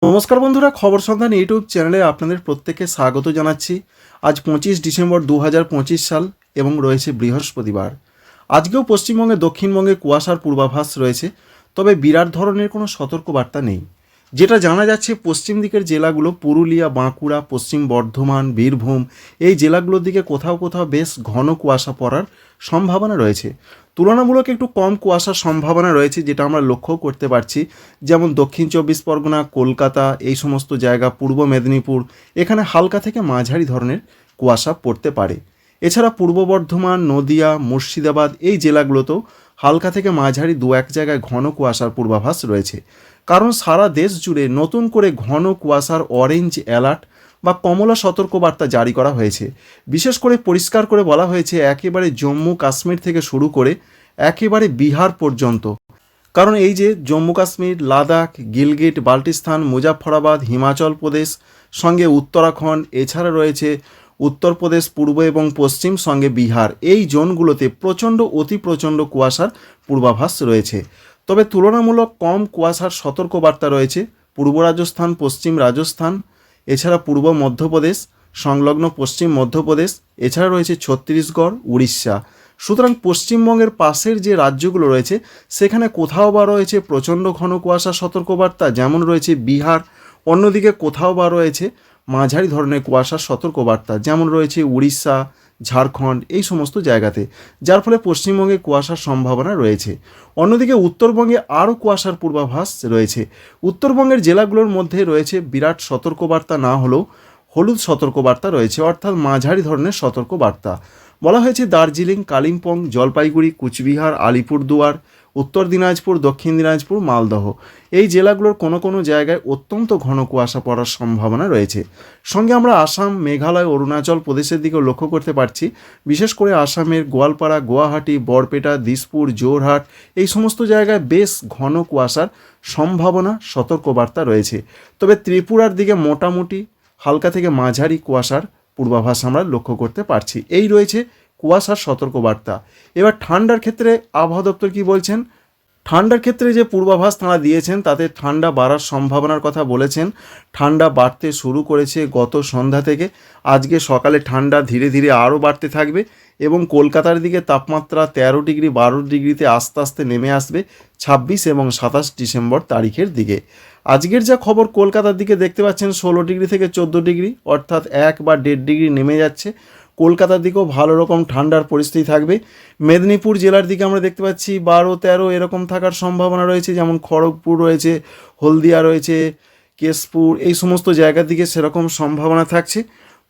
নমস্কার বন্ধুরা, খবর সন্ধান ইউটিউব চ্যানেলে আপনাদের প্রত্যেককে স্বাগত জানাচ্ছি। আজ 25 ডিসেম্বর 2025 সাল এবং রয়েছে বৃহস্পতিবার। আজকেও পশ্চিমবঙ্গে দক্ষিণবঙ্গে কুয়াশার পূর্বাভাস রয়েছে, তবে বিরাট ধরনের কোনো সতর্কবার্তা নেই। যেটা জানা যাচ্ছে, পশ্চিম দিকের জেলাগুলো পুরুলিয়া, বাঁকুড়া, পশ্চিম বর্ধমান, বীরভূম এই জেলাগুলোর দিকে কোথাও কোথাও বেশ ঘন কুয়াশা পড়ার সম্ভাবনা রয়েছে। তুলনামূলক একটু কম কুয়াশার সম্ভাবনা রয়েছে, যেটা আমরা লক্ষ্য করতে পারছি। যেমন দক্ষিণ চব্বিশ পরগনা, কলকাতা এই সমস্ত জায়গা, পূর্ব মেদিনীপুর এখানে হালকা থেকে মাঝারি ধরনের কুয়াশা পড়তে পারে। এছাড়া পূর্ব বর্ধমান, নদিয়া, মুর্শিদাবাদ এই জেলাগুলোতেও হালকা থেকে মাঝারি দু এক জায়গায় ঘন কুয়াশার পূর্বাভাস রয়েছে। কারণ সারা দেশ জুড়ে নতুন করে ঘন কুয়াশার অরেঞ্জ অ্যালার্ট বা কমলা সতর্কবার্তা জারি করা হয়েছে। বিশেষ করে পরিষ্কার করে বলা হয়েছে একেবারে জম্মু কাশ্মীর থেকে শুরু করে একেবারে বিহার পর্যন্ত। কারণ এই যে জম্মু কাশ্মীর, লাদাখ, গিলগিট বাল্টিস্তান, মুজাফফরাবাদ, হিমাচল প্রদেশ সঙ্গে উত্তরাখণ্ড, এছাড়া রয়েছে উত্তরপ্রদেশ পূর্ব এবং পশ্চিম সঙ্গে বিহার, এই জোনগুলোতে প্রচণ্ড অতি প্রচণ্ড কুয়াশার পূর্বাভাস রয়েছে। তবে তুলনামূলক কম কুয়াশার সতর্কবার্তা রয়েছে পূর্ব রাজস্থান, পশ্চিম রাজস্থান, এছাড়া পূর্ব মধ্যপ্রদেশ সংলগ্ন পশ্চিম মধ্যপ্রদেশ, এছাড়া রয়েছে ছত্তিশগড়, উড়িষ্যা। সুতরাং পশ্চিমবঙ্গের পাশের যে রাজ্যগুলো রয়েছে সেখানে কোথাও বা রয়েছে প্রচণ্ড ঘন কুয়াশা সতর্কবার্তা, যেমন রয়েছে বিহার। অন্যদিকে কোথাও বা রয়েছে মাঝারি ধরনের কুয়াশার সতর্কবার্তা, যেমন রয়েছে উড়িষ্যা, ঝাড়খণ্ড এই সমস্ত জায়গাতে, যার ফলে পশ্চিমবঙ্গে কুয়াশার সম্ভাবনা রয়েছে। অন্যদিকে উত্তরবঙ্গে আরও কুয়াশার পূর্বাভাস রয়েছে। উত্তরবঙ্গের জেলাগুলোর মধ্যে রয়েছে বিরাট সতর্কবার্তা না হলেও হলুদ সতর্কবার্তা রয়েছে, অর্থাৎ মাঝারি ধরনের সতর্কবার্তা। বলা হয়েছে দার্জিলিং, কালিম্পং, জলপাইগুড়ি, কুচবিহার, আলিপুরদুয়ার, উত্তর দিনাজপুর, দক্ষিণ দিনাজপুর, মালদহ এই জেলাগুলোর কোনো কোনো জায়গায় অত্যন্ত ঘন কুয়াশা পড়ার সম্ভাবনা রয়েছে। সঙ্গে আমরা আসাম, মেঘালয়, অরুণাচল প্রদেশের দিকেও লক্ষ্য করতে পারছি। বিশেষ করে আসামের গোয়ালপাড়া, গুয়াহাটি, বরপেটা, দিসপুর, জোরহাট এই সমস্ত জায়গায় বেশ ঘন কুয়াশার সম্ভাবনা সতর্কবার্তা রয়েছে। তবে ত্রিপুরার দিকে মোটামুটি হালকা থেকে মাঝারি কুয়াশার পূর্বাভাস আমরা লক্ষ্য করতে পারছি। এই রয়েছে কুয়াশার সতর্কবার্তা। এবার ঠান্ডার ক্ষেত্রে আবহাওয়া দপ্তর কী বলছেন? ঠান্ডার ক্ষেত্রে যে পূর্বাভাস তাঁরা দিয়েছেন তাতে ঠান্ডা বাড়ার সম্ভাবনার কথা বলেছেন। ঠান্ডা বাড়তে শুরু করেছে গত সন্ধ্যা থেকে। আজকে সকালে ঠান্ডা ধীরে ধীরে আরও বাড়তে থাকবে এবং কলকাতার দিকে তাপমাত্রা 13 ডিগ্রি 12 ডিগ্রিতে আস্তে আস্তে নেমে আসবে 26 এবং 27 ডিসেম্বর তারিখের দিকে। আজকের যা খবর, কলকাতার দিকে দেখতে পাচ্ছেন 16 ডিগ্রি থেকে 14 ডিগ্রি, অর্থাৎ 1 বা 1.5 ডিগ্রি নেমে যাচ্ছে। কলকাতার দিকেও ভালো রকম ঠান্ডার পরিস্থিতি থাকবে। মেদিনীপুর জেলার দিকে আমরা দেখতে পাচ্ছি 12-13 এরকম থাকার সম্ভাবনা রয়েছে, যেমন খড়গপুর রয়েছে, হলদিয়া রয়েছে, কেশপুর এই সমস্ত জায়গার দিকে সেরকম সম্ভাবনা থাকছে।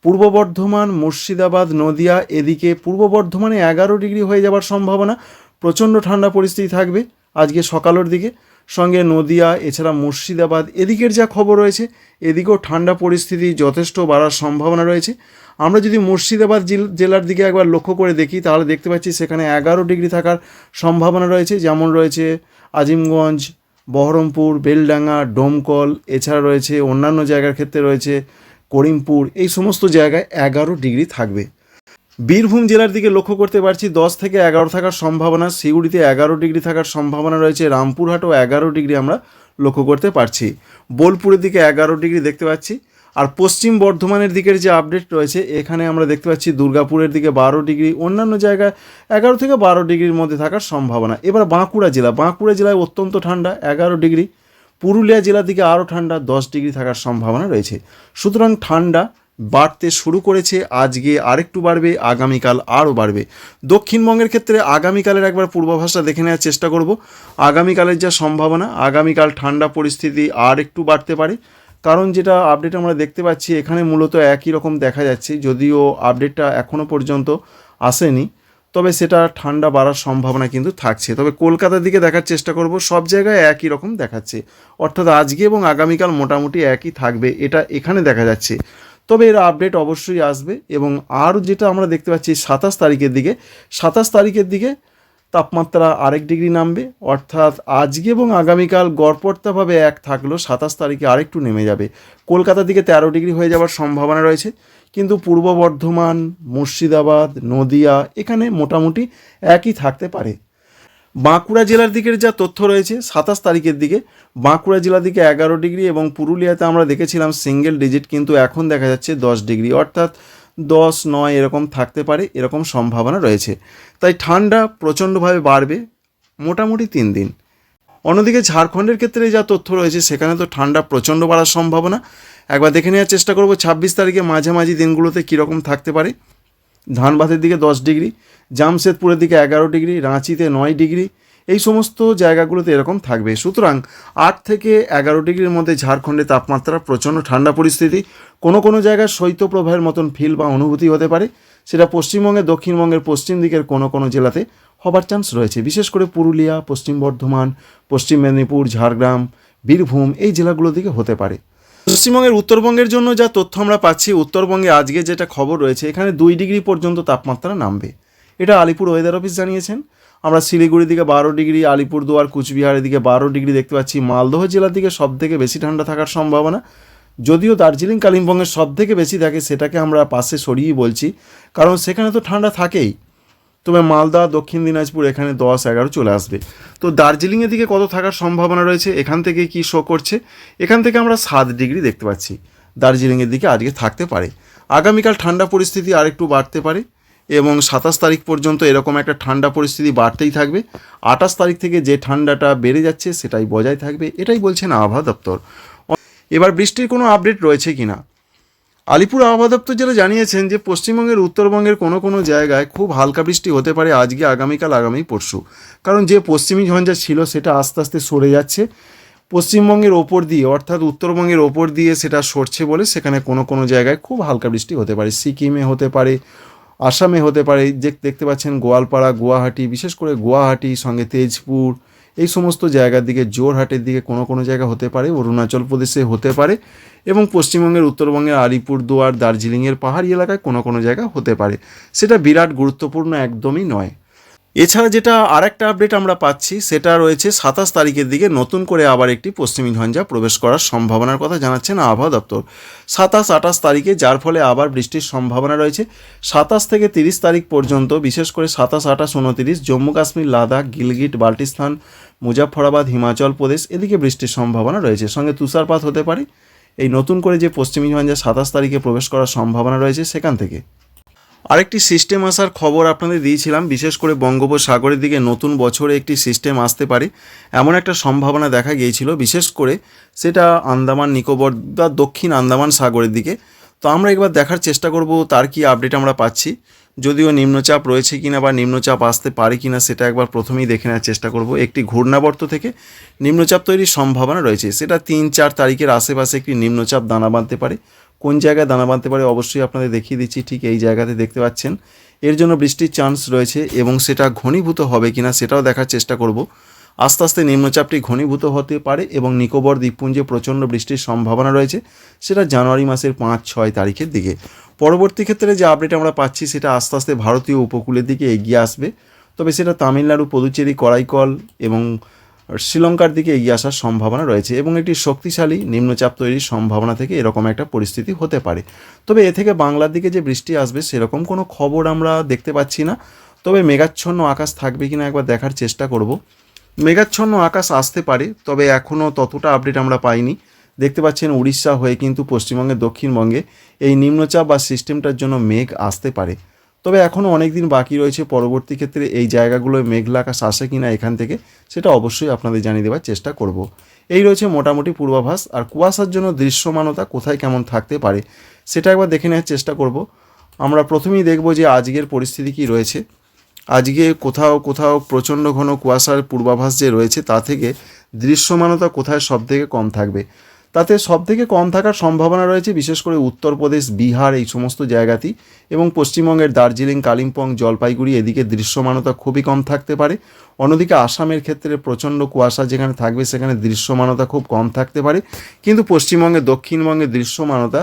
পূর্ব বর্ধমান, মুর্শিদাবাদ, নদিয়া এদিকে পূর্ব বর্ধমানে 11 ডিগ্রি হয়ে যাওয়ার সম্ভাবনা। প্রচণ্ড ঠান্ডা পরিস্থিতি থাকবে আজকে সকালের দিকে। সঙ্গে নদিয়া এছাড়া মুর্শিদাবাদ এদিকের যা খবর রয়েছে, এদিকেও ঠান্ডা পরিস্থিতি যথেষ্ট বাড়ার সম্ভাবনা রয়েছে। আমরা যদি মুর্শিদাবাদ জেলার দিকে একবার লক্ষ্য করে দেখি তাহলে দেখতে পাচ্ছি সেখানে 11 ডিগ্রি থাকার সম্ভাবনা রয়েছে, যেমন রয়েছে আজিমগঞ্জ, বহরমপুর, বেলডাঙ্গা, ডোমকল, এছাড়া রয়েছে অন্যান্য জায়গার ক্ষেত্রে রয়েছে করিমপুর, এই সমস্ত জায়গায় 11 ডিগ্রি থাকবে। বীরভূম জেলার দিকে লক্ষ্য করতে পারছি 10 থেকে 11 থাকার সম্ভাবনা, সিউড়িতে 11 ডিগ্রি থাকার সম্ভাবনা রয়েছে, রামপুরহাটও 11 ডিগ্রি আমরা লক্ষ্য করতে পারছি, বোলপুরের দিকে 11 ডিগ্রি দেখতে পাচ্ছি। আর পশ্চিম বর্ধমানের দিকের যে আপডেট রয়েছে এখানে আমরা দেখতে পাচ্ছি দুর্গাপুরের দিকে 12 ডিগ্রি, অন্যান্য জায়গায় 11 থেকে 12 ডিগ্রির মধ্যে থাকার সম্ভাবনা। এবার বাঁকুড়া জেলায় অত্যন্ত ঠান্ডা 11 ডিগ্রি, পুরুলিয়া জেলার দিকে আরও ঠান্ডা 10 ডিগ্রি থাকার সম্ভাবনা রয়েছে। সুতরাং ঠান্ডা বাড়তে শুরু করেছে, আজকে আরেকটু বাড়বে, আগামীকাল আরও বাড়বে। দক্ষিণবঙ্গের ক্ষেত্রে আগামীকালের একবার পূর্বাভাসটা দেখে নেওয়ার চেষ্টা করব। আগামীকালের যা সম্ভাবনা, আগামীকাল ঠান্ডা পরিস্থিতি আর একটু বাড়তে পারে। কারণ যেটা আপডেট আমরা দেখতে পাচ্ছি এখানে মূলত একই রকম দেখা যাচ্ছে, যদিও আপডেটটা এখনও পর্যন্ত আসেনি, তবে সেটা ঠান্ডা বাড়ার সম্ভাবনা কিন্তু থাকছে। তবে কলকাতার দিকে দেখার চেষ্টা করব, সব জায়গায় একই রকম দেখাচ্ছে, অর্থাৎ আজকে এবং আগামীকাল মোটামুটি একই থাকবে, এটা এখানে দেখা যাচ্ছে। তবে এর আপডেট অবশ্যই আসবে। এবং আর যেটা আমরা দেখতে পাচ্ছি 27 তারিখের দিকে তাপমাত্রা আরেক ডিগ্রি নামবে, অর্থাৎ আজকে এবং আগামীকাল গড়পড়তাভাবে এক থাকলেও 27 তারিখে আরেকটু নেমে যাবে। কলকাতার দিকে 13 ডিগ্রি হয়ে যাওয়ার সম্ভাবনা রয়েছে, কিন্তু পূর্ব বর্ধমান, মুর্শিদাবাদ, নদিয়া এখানে মোটামুটি একই থাকতে পারে। বাঁকুড়া জেলার দিকের যা তথ্য রয়েছে 27 তারিখের দিকে বাঁকুড়া জেলার দিকে 11 ডিগ্রি এবং পুরুলিয়াতে আমরা দেখেছিলাম সিঙ্গেল ডিজিট, কিন্তু এখন দেখা যাচ্ছে 10 ডিগ্রি, অর্থাৎ 10, 9 এরকম থাকতে পারে, এরকম সম্ভাবনা রয়েছে। তাই ঠান্ডা প্রচণ্ডভাবে বাড়বে মোটামুটি 3 দিন। অন্যদিকে ঝাড়খণ্ডের ক্ষেত্রে যা তথ্য রয়েছে সেখানে তো ঠান্ডা প্রচণ্ড বাড়ার সম্ভাবনা। একবার দেখে নেওয়ার চেষ্টা করব 26 তারিখে মাঝামাঝি দিনগুলোতে কীরকম থাকতে পারে। ধানবাদের দিকে 10 ডিগ্রি, জামশেদপুরের দিকে 11 ডিগ্রি, রাঁচিতে 9 ডিগ্রি, এই সমস্ত জায়গাগুলোতে এরকম থাকবে। সুতরাং 8 থেকে 11 ডিগ্রির মধ্যে ঝাড়খণ্ডে তাপমাত্রা প্রচণ্ড ঠান্ডা পরিস্থিতি, কোনো জায়গায় শৈত্যপ্রবাহের মতন ফিল বা অনুভূতি হতে পারে। সেটা পশ্চিমবঙ্গে, দক্ষিণবঙ্গের পশ্চিম দিকের কোনো জেলাতে হবার চান্স রয়েছে, বিশেষ করে পুরুলিয়া, পশ্চিম বর্ধমান, পশ্চিম মেদিনীপুর, ঝাড়গ্রাম, বীরভূম এই জেলাগুলোর দিকে হতে পারে। পশ্চিমবঙ্গের উত্তরবঙ্গের জন্য যা তথ্য আমরা পাচ্ছি, উত্তরবঙ্গে আজকে যেটা খবর রয়েছে এখানে 2 ডিগ্রি পর্যন্ত তাপমাত্রা নামবে, এটা আলিপুর ওয়েদার অফিস জানিয়েছেন। আমরা শিলিগুড়ির দিকে 12 ডিগ্রি, আলিপুরদুয়ার, কুচবিহারের দিকে 12 ডিগ্রি দেখতে পাচ্ছি। মালদহ জেলার দিকে সব থেকে বেশি ঠান্ডা থাকার সম্ভাবনা, যদিও দার্জিলিং কালিম্পংয়ের সব থেকে বেশি থাকে, সেটাকে আমরা পাশে সরিয়েই বলছি, কারণ সেখানে তো ঠান্ডা থাকেই। তবে মালদা, দক্ষিণ দিনাজপুর এখানে 10, 11 চলে আসবে। তো দার্জিলিংয়ের দিকে কত থাকার সম্ভাবনা রয়েছে এখান থেকে কি শো করছে, এখান থেকে আমরা 7 ডিগ্রি দেখতে পাচ্ছি দার্জিলিংয়ের দিকে আজকে থাকতে পারে। আগামীকাল ঠান্ডা পরিস্থিতি আরেকটু বাড়তে পারে এবং 27 তারিখ পর্যন্ত এরকম একটা ঠান্ডা পরিস্থিতি বাড়তেই থাকবে। 28 তারিখ থেকে যে ঠান্ডাটা বেড়ে যাচ্ছে সেটাই বজায় থাকবে, এটাই বলছেন আবহাওয়া দপ্তর। এবার বৃষ্টির কোনো আপডেট রয়েছে কি না, আলিপুর আবহাওয়া দপ্তর যারা জানিয়েছেন যে পশ্চিমবঙ্গের, উত্তরবঙ্গের কোনো জায়গায় খুব হালকা বৃষ্টি হতে পারে আজকে, আগামীকাল, আগামী পরশু। কারণ যে পশ্চিমী ঝঞ্ঝা ছিল সেটা আস্তে আস্তে সরে যাচ্ছে পশ্চিমবঙ্গের ওপর দিয়ে, অর্থাৎ উত্তরবঙ্গের ওপর দিয়ে সেটা সরছে বলে সেখানে কোনো জায়গায় খুব হালকা বৃষ্টি হতে পারে। সিকিমে হতে পারে, আসামে হতে পারে, যে দেখতে পাচ্ছেন গোয়ালপাড়া, গুয়াহাটি, বিশেষ করে গুয়াহাটি সঙ্গে তেজপুর এই সমস্ত জায়গার দিকে, জোরহাটের দিকে কোনো জায়গা হতে পারে, অরুণাচল প্রদেশে হতে পারে এবং পশ্চিমবঙ্গের, উত্তরবঙ্গের আলিপুরদুয়ার, দার্জিলিংয়ের পাহাড়ি এলাকায় কোনো জায়গা হতে পারে। সেটা বিরাট গুরুত্বপূর্ণ একদমই নয়। এছাড়া যেটা আরেকটা আপডেট আমরা পাচ্ছি সেটা রয়েছে 27 তারিখের দিকে নতুন করে আবার একটি পশ্চিমী ঝঞ্ঝা প্রবেশ করার সম্ভাবনার কথা জানাচ্ছেন আবহাওয়া দপ্তর। 27, 28 তারিখে, যার ফলে আবার বৃষ্টির সম্ভাবনা রয়েছে। 27 থেকে 30 তারিখ পর্যন্ত, বিশেষ করে 27, 28, 29 জম্মু কাশ্মীর, লাদাখ, গিলগিট, বাল্টিস্তান, মুজাফফরাবাদ, হিমাচল প্রদেশ এদিকে বৃষ্টির সম্ভাবনা রয়েছে, সঙ্গে তুষারপাত হতে পারে। এই নতুন করে যে পশ্চিমী ঝঞ্ঝা 27 তারিখে প্রবেশ করার সম্ভাবনা রয়েছে সেখান থেকে। আরেকটি সিস্টেম আসার খবর আপনাদের দিয়েছিলাম, বিশেষ করে বঙ্গোপসাগরের দিকে নতুন বছরে একটি সিস্টেম আসতে পারে এমন একটা সম্ভাবনা দেখা গিয়েছিল, বিশেষ করে সেটা আন্দামান নিকোবর বা দক্ষিণ আন্দামান সাগরের দিকে। তো আমরা একবার দেখার চেষ্টা করব তার কি আপডেট আমরা পাচ্ছি, যদিও নিম্নচাপ রয়েছে কিনা বা নিম্নচাপ আসতে পারে কিনা সেটা একবার প্রথমেই দেখে নেওয়ার চেষ্টা করব। একটি ঘূর্ণাবর্ত থেকে নিম্নচাপ তৈরির সম্ভাবনা রয়েছে, সেটা 3-4 তারিখের আশেপাশে একটি নিম্নচাপ দানা বাঁধতে পারে। কোন জায়গায় দানা বাঁধতে পারে অবশ্যই আপনাদের দেখিয়ে দিচ্ছি, ঠিক এই জায়গাতে দেখতে পাচ্ছেন। এর জন্য বৃষ্টির চান্স রয়েছে এবং সেটা ঘনীভূত হবে কিনা সেটাও দেখার চেষ্টা করব। আস্তে আস্তে নিম্নচাপটি ঘনীভূত হতে পারে এবং নিকোবর দ্বীপপুঞ্জে প্রচণ্ড বৃষ্টির সম্ভাবনা রয়েছে, সেটা জানুয়ারি মাসের 5-6 তারিখের দিকে। পরবর্তী ক্ষেত্রে যে আপডেট আমরা পাচ্ছি সেটা আস্তে আস্তে ভারতীয় উপকূলের দিকে এগিয়ে আসবে, তবে সেটা তামিলনাড়ু, পুদুচেরি, করাইকল এবং শ্রীলঙ্কার দিকে এগিয়ে আসার সম্ভাবনা রয়েছে এবং একটি শক্তিশালী নিম্নচাপ তৈরির সম্ভাবনা থেকে এরকম একটা পরিস্থিতি হতে পারে। তবে এ থেকে বাংলার দিকে যে বৃষ্টি আসবে সেরকম কোনো খবর আমরা দেখতে পাচ্ছি না, তবে মেঘাচ্ছন্ন আকাশ থাকবে কিনা একবার দেখার চেষ্টা করব। মেঘাচ্ছন্ন আকাশ আসতে পারে, তবে এখনও ততটা আপডেট আমরা পাইনি। দেখতে পাচ্ছেন উড়িষ্যা হয়ে কিন্তু পশ্চিমবঙ্গের দক্ষিণবঙ্গে এই নিম্নচাপ বা সিস্টেমটার জন্য মেঘ আসতে পারে, তবে এখনও অনেক দিন বাকি রয়েছে। পরবর্তী ক্ষেত্রে এই জায়গাগুলোয় মেঘলা আকাশ আসে কিনা এখান থেকে সেটা অবশ্যই আপনাদের জানিয়ে দেওয়ার চেষ্টা করব। এই রয়েছে মোটামুটি পূর্বাভাস। আর কুয়াশার জন্য দৃশ্যমানতা কোথায় কেমন থাকতে পারে সেটা একবার দেখে নেওয়ার চেষ্টা করব। আমরা প্রথমেই দেখব যে আজকের পরিস্থিতি কী রয়েছে। আজকে কোথাও প্রচণ্ড ঘন কুয়াশার পূর্বাভাস যে রয়েছে তা থেকে দৃশ্যমানতা কোথায় সবথেকে কম থাকবে, তাতে সবথেকে কম থাকার সম্ভাবনা রয়েছে বিশেষ করে উত্তরপ্রদেশ, বিহার এই সমস্ত জায়গাতেই এবং পশ্চিমবঙ্গের দার্জিলিং, কালিম্পং, জলপাইগুড়ি এদিকে দৃশ্যমানতা খুবই কম থাকতে পারে। অন্যদিকে আসামের ক্ষেত্রে প্রচণ্ড কুয়াশা যেখানে থাকবে সেখানে দৃশ্যমানতা খুব কম থাকতে পারে, কিন্তু পশ্চিমবঙ্গে, দক্ষিণবঙ্গে দৃশ্যমানতা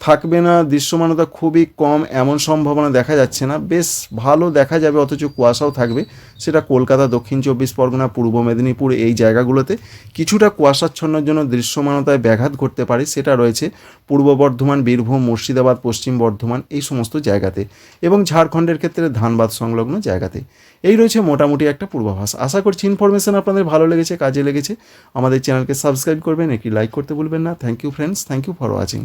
থাকবে না, দৃশ্যমানতা খুবই কম এমন সম্ভাবনা দেখা যাচ্ছে না। বেশ ভালো দেখা যাবে, অথচ কুয়াশাও থাকবে। সেটা কলকাতা, দক্ষিণ চব্বিশ পরগনা, পূর্ব মেদিনীপুর এই জায়গাগুলোতে কিছুটা কুয়াশাচ্ছন্নের জন্য দৃশ্যমানতায় ব্যাঘাত ঘটতে পারে। সেটা রয়েছে পূর্ব বর্ধমান, বীরভূম, মুর্শিদাবাদ, পশ্চিম বর্ধমান এই সমস্ত জায়গাতে, এবং ঝাড়খণ্ডের ক্ষেত্রে ধানবাদ সংলগ্ন জায়গাতে। এই রয়েছে মোটামুটি একটা পূর্বাভাস। আশা করছি ইনফরমেশন আপনাদের ভালো লেগেছে, কাজে লেগেছে। আমাদের চ্যানেলকে সাবস্ক্রাইব করবেন, একটি লাইক করতে ভুলবেন না। Thank you friends, thank you for watching.